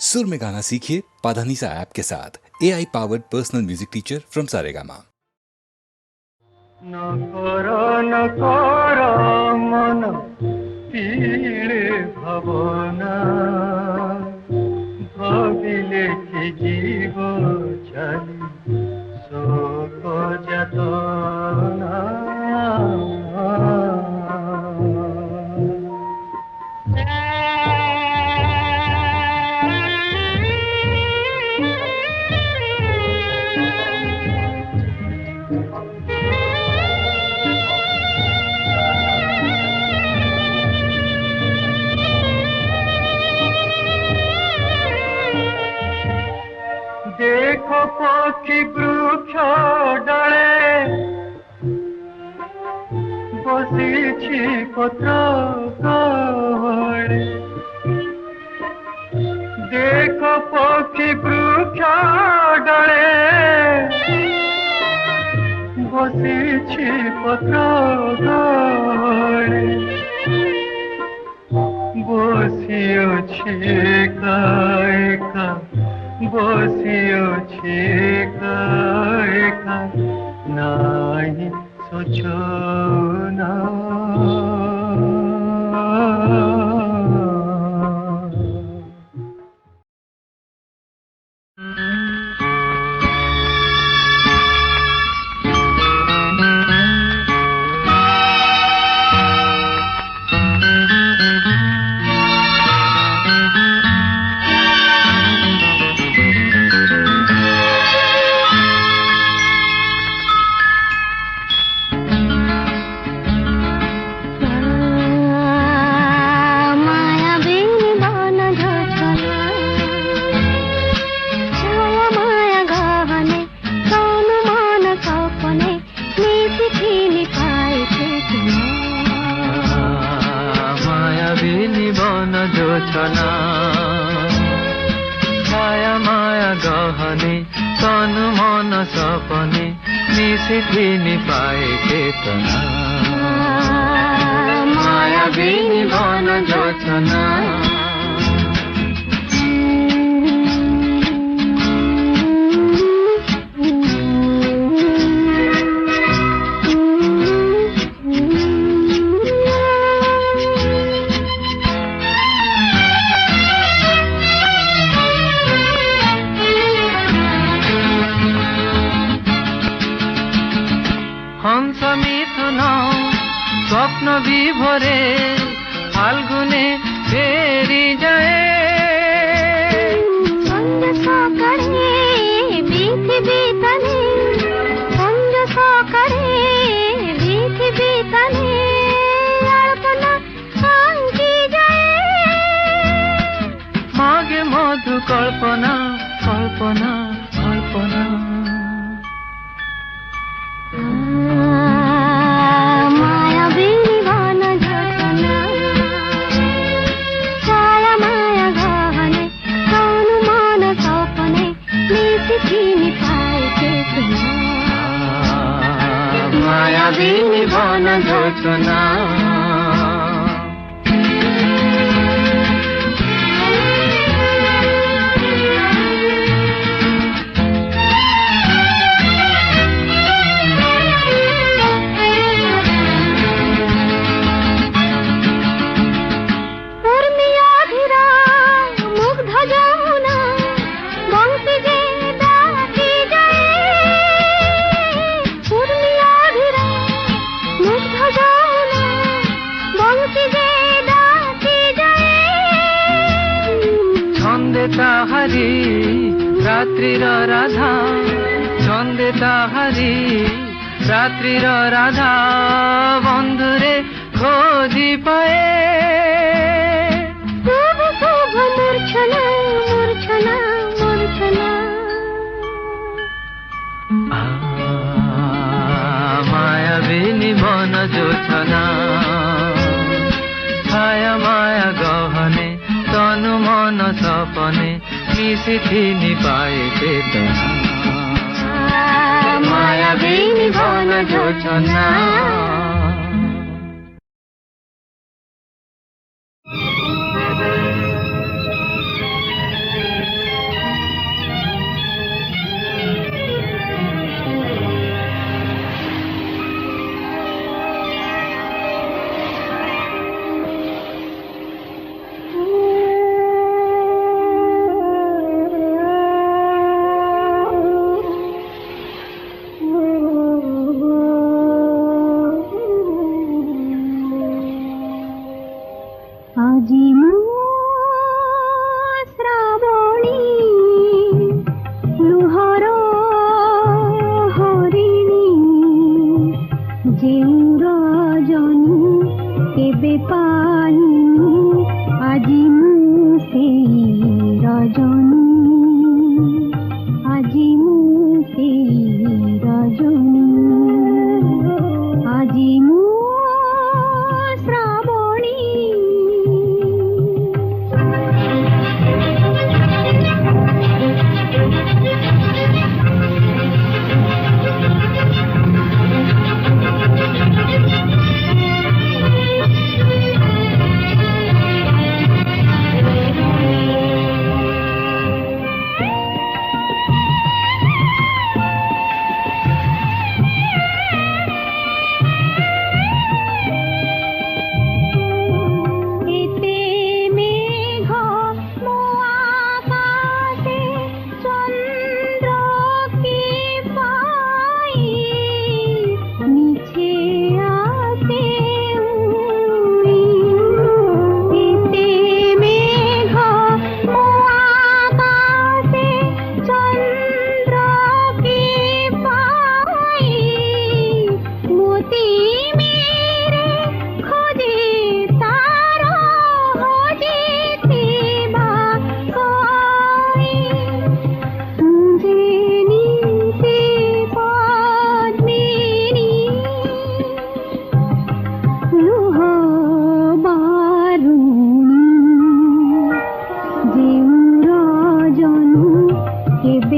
सुर में गाना सीखिए पाधानीसा ऐप के साथ AI powered personal music teacher from Saregama. न करो मन पीड़े भावना भाविले कि जीव छाली शोक जातना देखो पक्षी वृक्ष डाले बसिछि पत्र गहळे देखो पक्षी वृक्ष डाले बसिछि पत्र गहळे बसिअछि एका एका बसिअछि एका एका नाही सूचना छाया माया गहने तनु मन सपने निशिथिनी पाए चेतना माया बिनी बन जोछना हंस मिथुन स्वप्न विभोरे फाल्गुने फेरी जाए मागे मधु कल्पना कल्पना कल्पना माया बिनी बन जोछना তাহারি রাত্রির রাধা ছন্দে তাহারি রাত্রির রাধা বন্ধুরে খোঁজি পায়ে মূর্ছনা মূর্ছনা মূর্ছনা মায়াবিনী বন যোছনা ছায়া মায়া গহনে तनु मन सपने मिशिथिनी पाए चेतना माया बिनी बन जोछना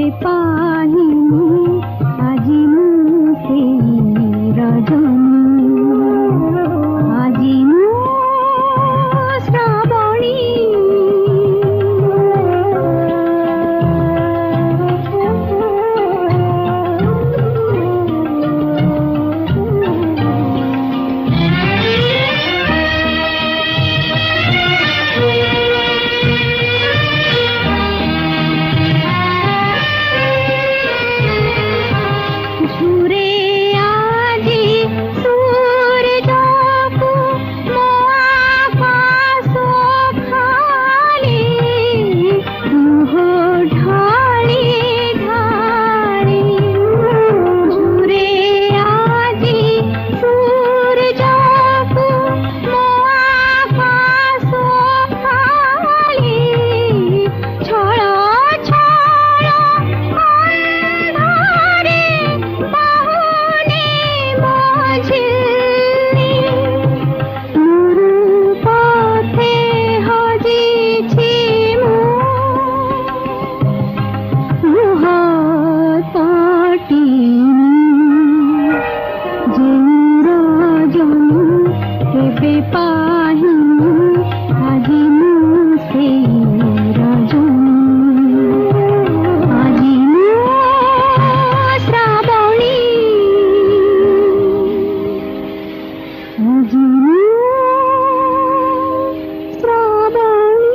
କେବେ ପାହିନି ଆଜି ମୁଁ ସେଇ ରଜନୀ ଆଜି ମୁଁ ଶ୍ରାବଣୀ ঝুরে আজি সূর্যকু মো আকাশ খালি দুহ ঢালি ঢালি ঝুরে আজি সূর্যকু মো আকাশ খালি ছଳ ছଳ ଅନ୍ଧାরে বাহুনে মঝিলি তোর পথে হজিছি ମୁଁ ହାତଟିନି ଯେଉଁ ରଜନୀ କେବେ ପାହିନି ଆଜି ମୁଁ ସେଇ ରଜନୀ ଆଜି ମୁଁ ଶ୍ରାବଣୀ ଆଜି ମୁଁ ଶ୍ରାବଣୀ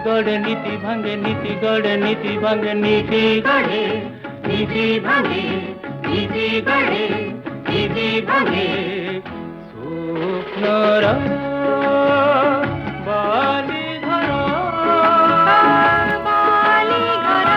গড়ে নীতি ভাঙে নীতি গড়ে নীতি ভাঙে নীতি গড়ে নীতি ভাঙে নীতি গড়ে নীতি ভাঙে স্বপ্নর বালি ঘর বালি ঘর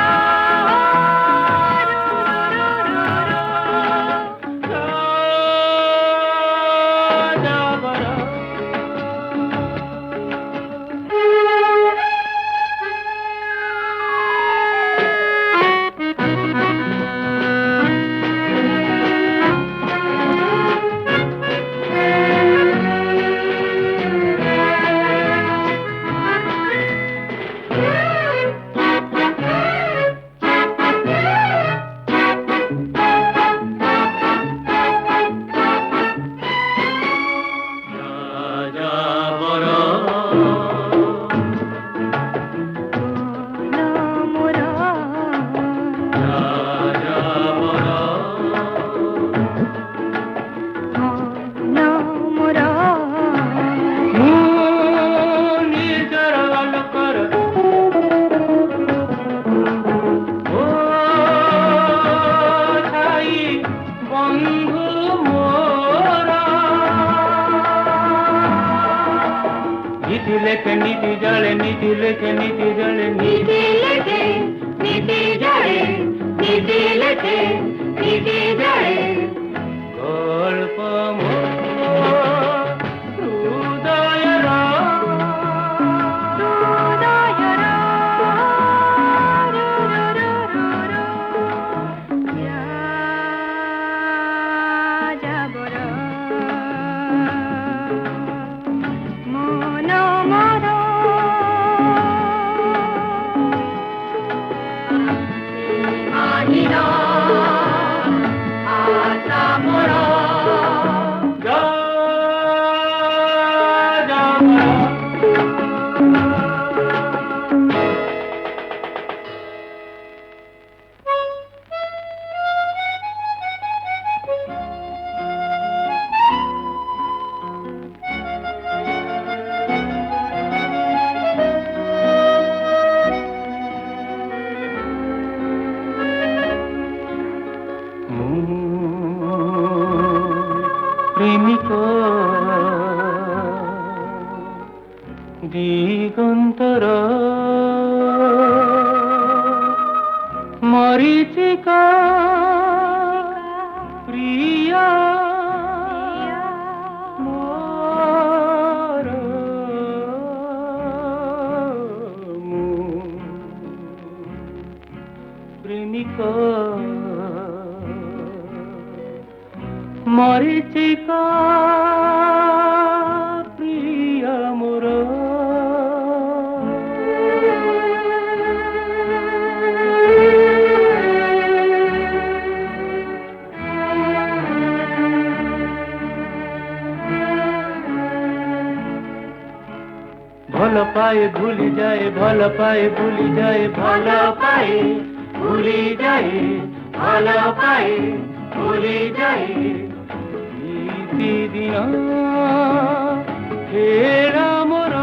নীতি লেখে নীতি জলে নীতি লেখে নীতি জলে নীতি লেখে নীতি জলে নীতি লেখে নীতি জলে গল্প প্রেমিক দিগন্তর মরিচিকা প্রিয়া মোর প্রেমিক মরিচিকা প্রিয়া মোর ভাল পায়ে ভুলি যায় ভাল পায়ে ভুলি যায় ভাল পায়ে ভুলি যায় ভাল পায়ে ভুলি যায় দিন হেরা মোর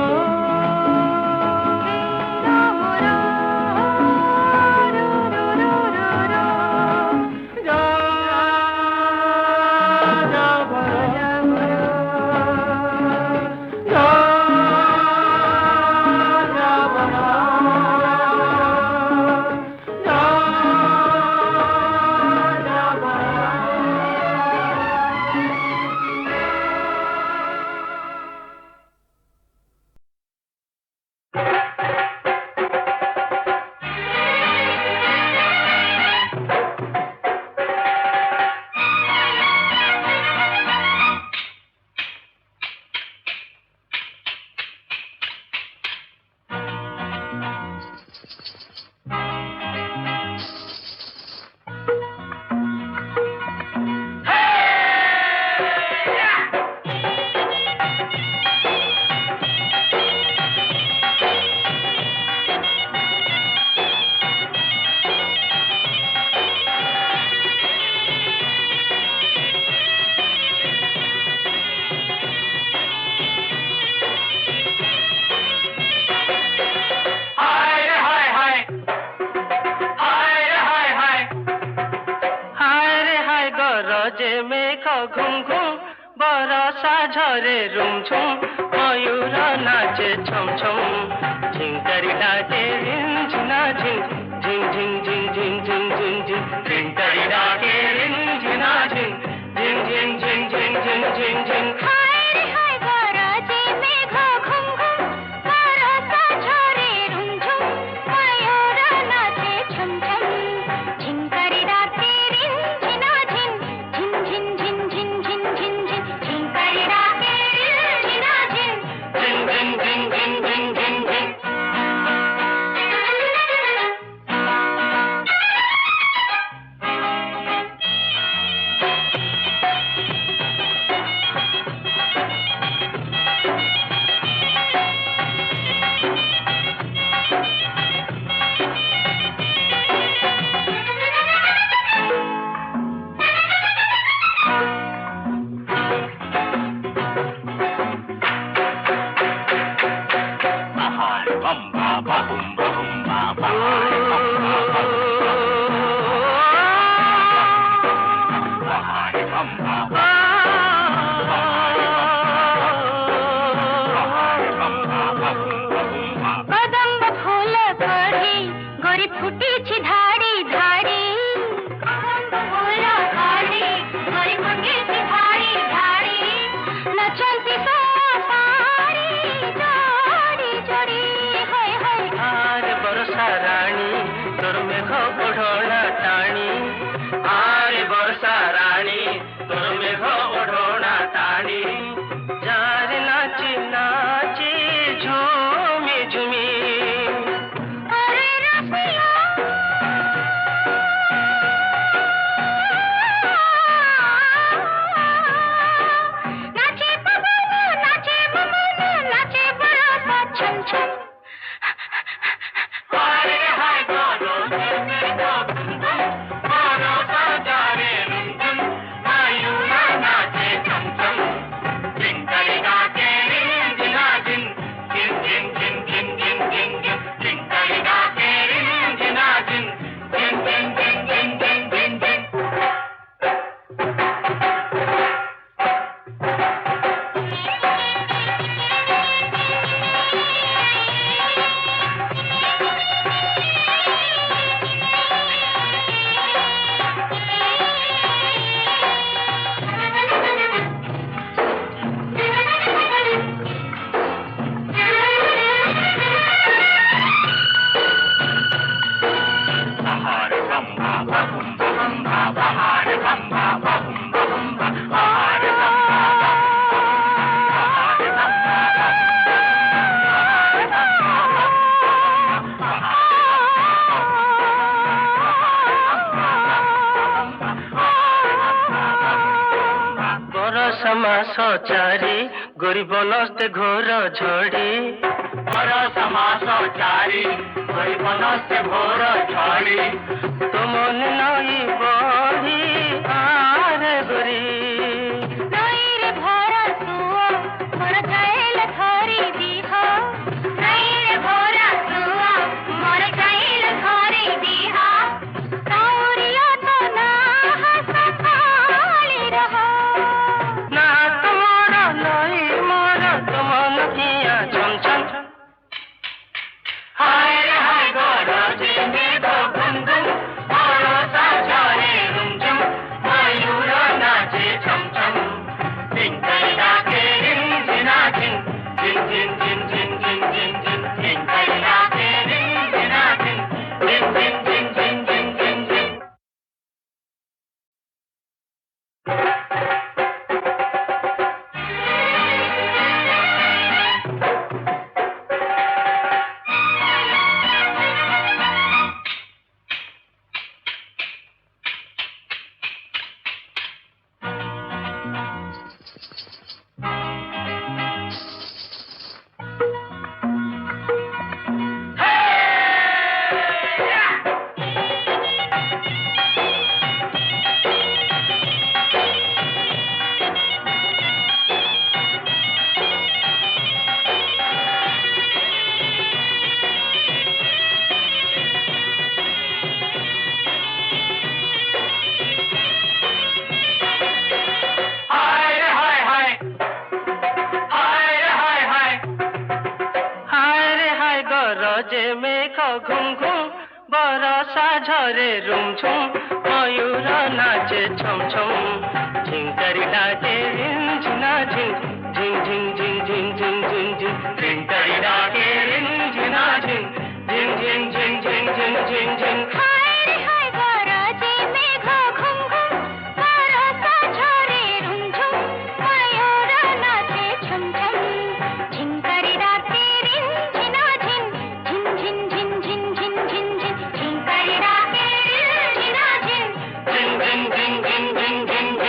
গরজে মেঘ ঘুম ঘুম বরষা ঝরে রুমঝুম ময়ূর নাচে ছম ছম ঝিঙ্কারি ডাকে রিঞ্ঝিনা ঝিং ঝিং ঝিং ঝিং ঝিং ঝিং ঝিং ঝিং ঝিঙ্কারি ডাকে রিঞ্ঝিনা ঝিং ঝিং ঝিং ঝিং ঝিং ঝিং ঝিং ঝিং ফুটেছে ধারে ধারে ওরা ধারে ঘরে ফুটেছে ধারে ধারে নাচন্তি সারে জড়ে জড়ে হায় হায় আর বর্ষা রানী তোর মেঘ ওঢ়না টানি আর বর্ষা রানী তোর মেঘ ওঢ়না টানি যার নাচে নাচে ঝুমি ঝুমি আরে রসিয়া নাচে পবন নাচে বরসা ছম ছম হায় হায় গো মেঘ ঘুম বরষা যারে রুমঝুম ময়ূরা নাচে ঝম ঝম ঝিঙ্কারি গাছে রিঞ্ঝিনা ঝিন ঝিন ঝিন ঝিন ঝিন ঝিন ঝিন ঝিন ঝিঙ্কারি গাছে রিঞ্ঝিনা ঝিন ঝিন ঝিন ঝিন ঝিন ঝিন ঝিন ঝিন समास चारी गरीब नस्ते घोर झड़ी पर समास चारी गरीब नस्ते घोर झड़ी तुम नई बही आरे गोरी नईरे भरा सुओ मोर जाएल धरी दीह नईरे भरा सुओ मोर जाएल धरी दीह काउरिया तो ना हसखाली रहो ना तुम्हारा नई मोरा तुम किया छम छम हाय रे हाय गरजे मेघ घुम घुम बरसा झरे रुमझुम मयूरा नाचे छम छम टिंकरी डाके रिंझिना झिन झिन झिन झिन झिन झिन झिन झिन टिंकरी डाके रिंझिना झिन झिन झिन झिन झिन झिन झिन झिन गरजे मेघ घुम घुम बरसा झरे रुमझुम मयूर नाचे छम छम झिंकरी डाके रिंझिना झिन झिन झिन झिन झिन झिन झिन झिन झिंकरी डाके रिंझिना झिन झिन झिन झिन झिन झिन झिन झिन हाय रे हाय गरजे मेघ घुम घुम बरसा झरे रुमझुम मयूर नाचे छम छम झिंकरी डाके रिंझिना झिन झिन झिन झिन झिन झिन झिन झिन झिंकरी डाके रिंझिना झिन झिन झिन झिन झिन झिन झिन झिन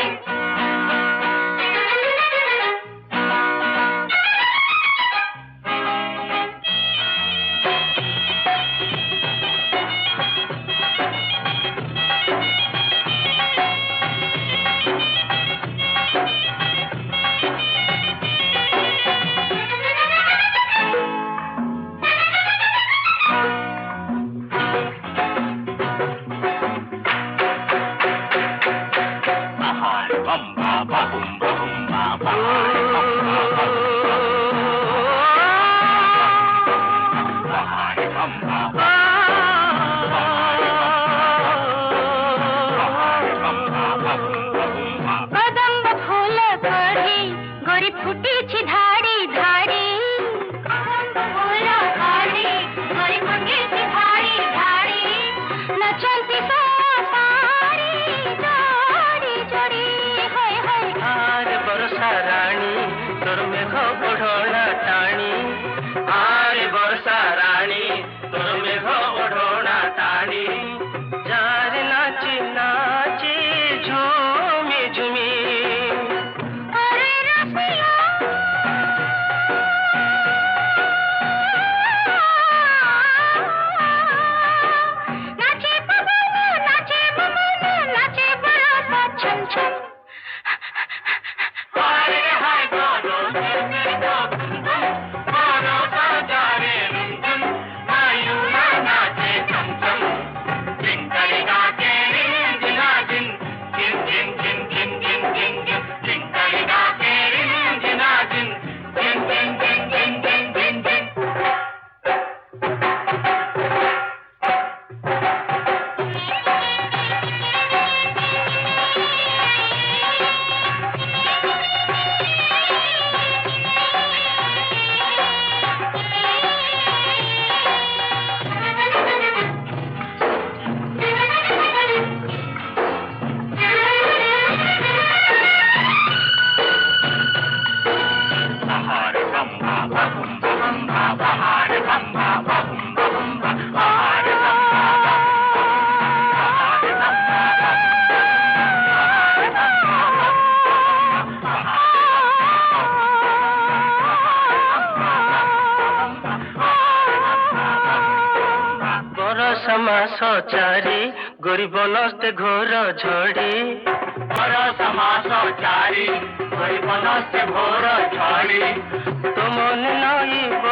মাস চারি গরিব নস্তে ঘোর ঝড়ি বরষ মাস চারি গরিব নস্তে ঘোর ঝড়ি তো মনে নইব